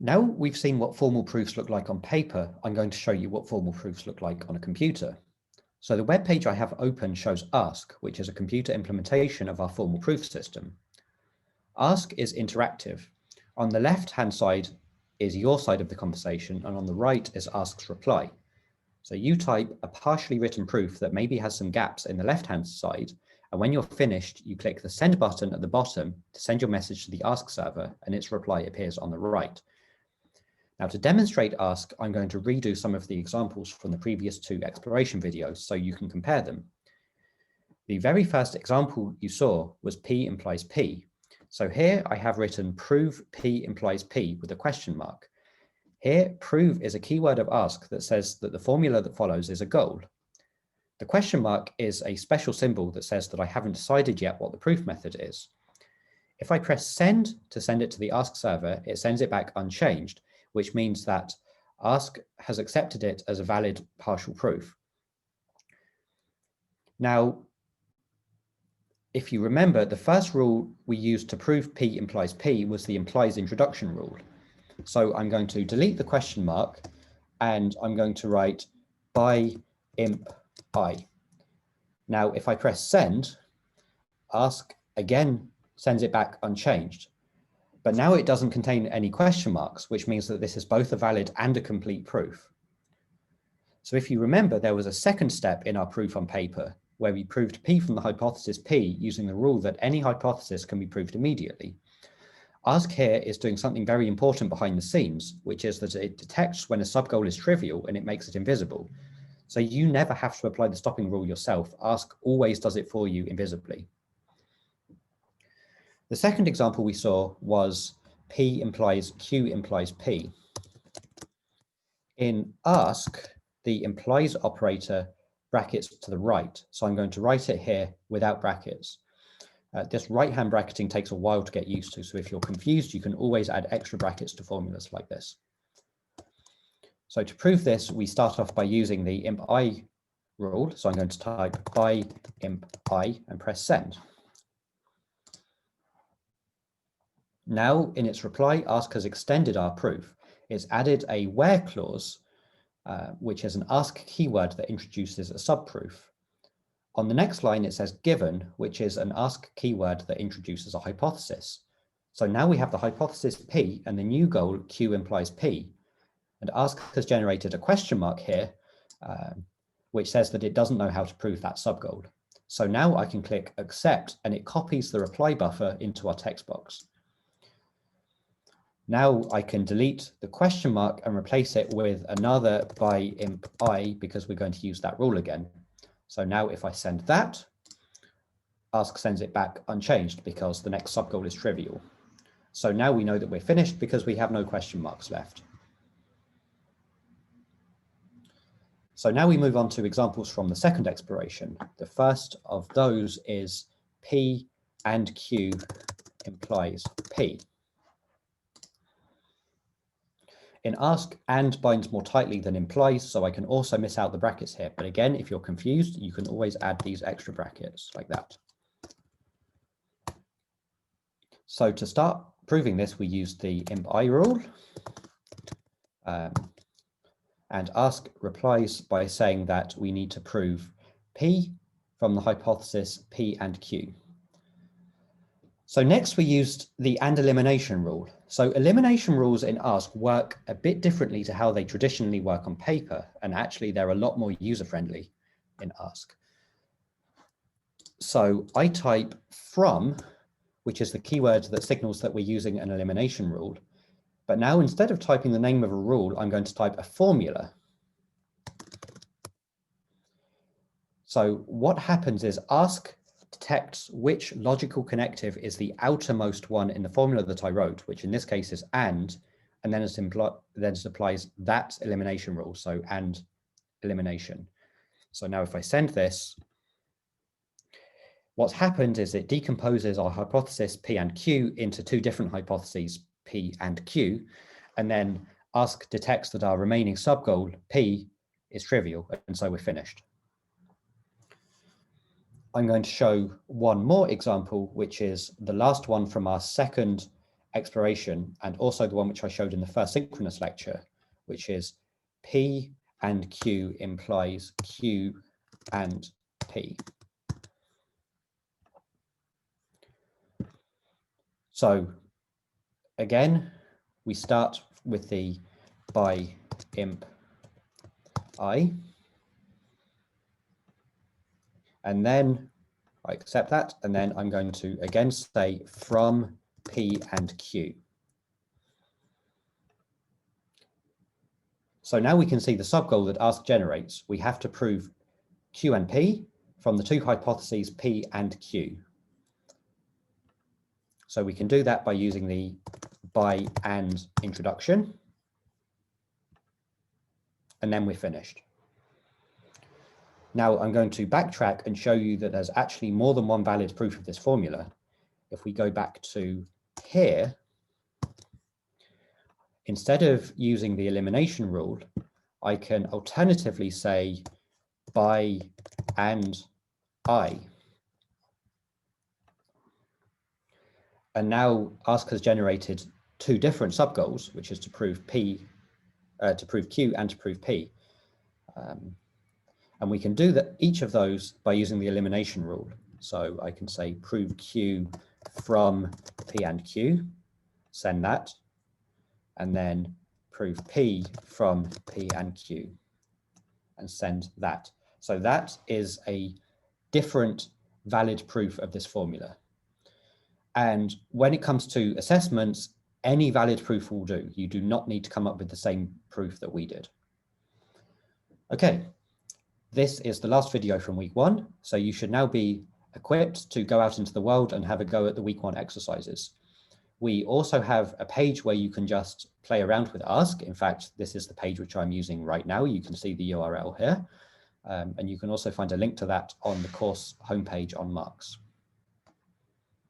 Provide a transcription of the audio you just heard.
Now we've seen what formal proofs look like on paper, I'm going to show you what formal proofs look like on a computer. So the web page I have open shows Ask, which is a computer implementation of our formal proof system. Ask is interactive. On the left-hand side is your side of the conversation, and on the right is Ask's reply. So you type a partially written proof that maybe has some gaps in the left-hand side, and when you're finished, you click the send button at the bottom to send your message to the Ask server, and its reply appears on the right. Now, to demonstrate Ask, I'm going to redo some of the examples from the previous two exploration videos so you can compare them. The very first example you saw was P implies P. So here I have written prove P implies P with a question mark. Here, prove is a keyword of Ask that says that the formula that follows is a goal. The question mark is a special symbol that says that I haven't decided yet what the proof method is. If I press send to send it to the Ask server, it sends it back unchanged, which means that Ask has accepted it as a valid partial proof. Now, if you remember, the first rule we used to prove P implies P was the implies introduction rule. So I'm going to delete the question mark and I'm going to write by imp I. Now, if I press send, Ask again sends it back unchanged. But now it doesn't contain any question marks, which means that this is both a valid and a complete proof. So if you remember, there was a second step in our proof on paper where we proved P from the hypothesis P using the rule that any hypothesis can be proved immediately. Ask here is doing something very important behind the scenes, which is that it detects when a subgoal is trivial and it makes it invisible. So you never have to apply the stopping rule yourself. Ask always does it for you invisibly. The second example we saw was P implies Q implies P. In Ask, the implies operator brackets to the right. So I'm going to write it here without brackets. This right-hand bracketing takes a while to get used to. So if you're confused, you can always add extra brackets to formulas like this. So to prove this, we start off by using the imp I rule. So I'm going to type by imp I and press send. Now, in its reply, Ask has extended our proof. It's added a where clause, which is an Ask keyword that introduces a subproof. On the next line, it says given, which is an Ask keyword that introduces a hypothesis. So now we have the hypothesis P and the new goal Q implies P. And Ask has generated a question mark here, which says that it doesn't know how to prove that subgoal. So now I can click accept and it copies the reply buffer into our text box. Now I can delete the question mark and replace it with another by imp I because we're going to use that rule again. So now if I send that, Ask sends it back unchanged because the next subgoal is trivial. So now we know that we're finished because we have no question marks left. So now we move on to examples from the second exploration. The first of those is P and Q implies P. In Ask, and binds more tightly than implies, so I can also miss out the brackets here. But again, if you're confused, you can always add these extra brackets like that. So to start proving this, we use the imp I rule. And Ask replies by saying that we need to prove P from the hypothesis P and Q. So next we used the and elimination rule. So elimination rules in Ask work a bit differently to how they traditionally work on paper, and actually they're a lot more user-friendly in Ask. So I type from, which is the keyword that signals that we're using an elimination rule. But now instead of typing the name of a rule, I'm going to type a formula. So what happens is Ask detects which logical connective is the outermost one in the formula that I wrote, which in this case is and then it applies that elimination rule, so and elimination. So now if I send this, what's happened is it decomposes our hypothesis P and Q into two different hypotheses, P and Q, and then Ask detects that our remaining subgoal, P, is trivial, and so we're finished. I'm going to show one more example, which is the last one from our second exploration, and also the one which I showed in the first synchronous lecture, which is P and Q implies Q and P. So again, we start with the by imp I, and then I accept that, and then I'm going to again say from P and Q. So now we can see the subgoal that ask generates. We have to prove Q and P from the two hypotheses P and Q. So we can do that by using the by and introduction, and then we're finished. Now I'm going to backtrack and show you that there's actually more than one valid proof of this formula. If we go back to here, instead of using the elimination rule, I can alternatively say by and I. And now ask has generated two different subgoals, which is to prove Q and to prove P. And we can do that each of those by using the elimination rule. So I can say prove Q from P and Q, send that, and then prove P from P and Q, and send that. So that is a different valid proof of this formula. And when it comes to assessments, any valid proof will do. You do not need to come up with the same proof that we did. Okay, this is the last video from week 1. So you should now be equipped to go out into the world and have a go at the week 1 exercises. We also have a page where you can just play around with Ask. In fact, this is the page which I'm using right now. You can see the URL here. And you can also find a link to that on the course homepage on Marks.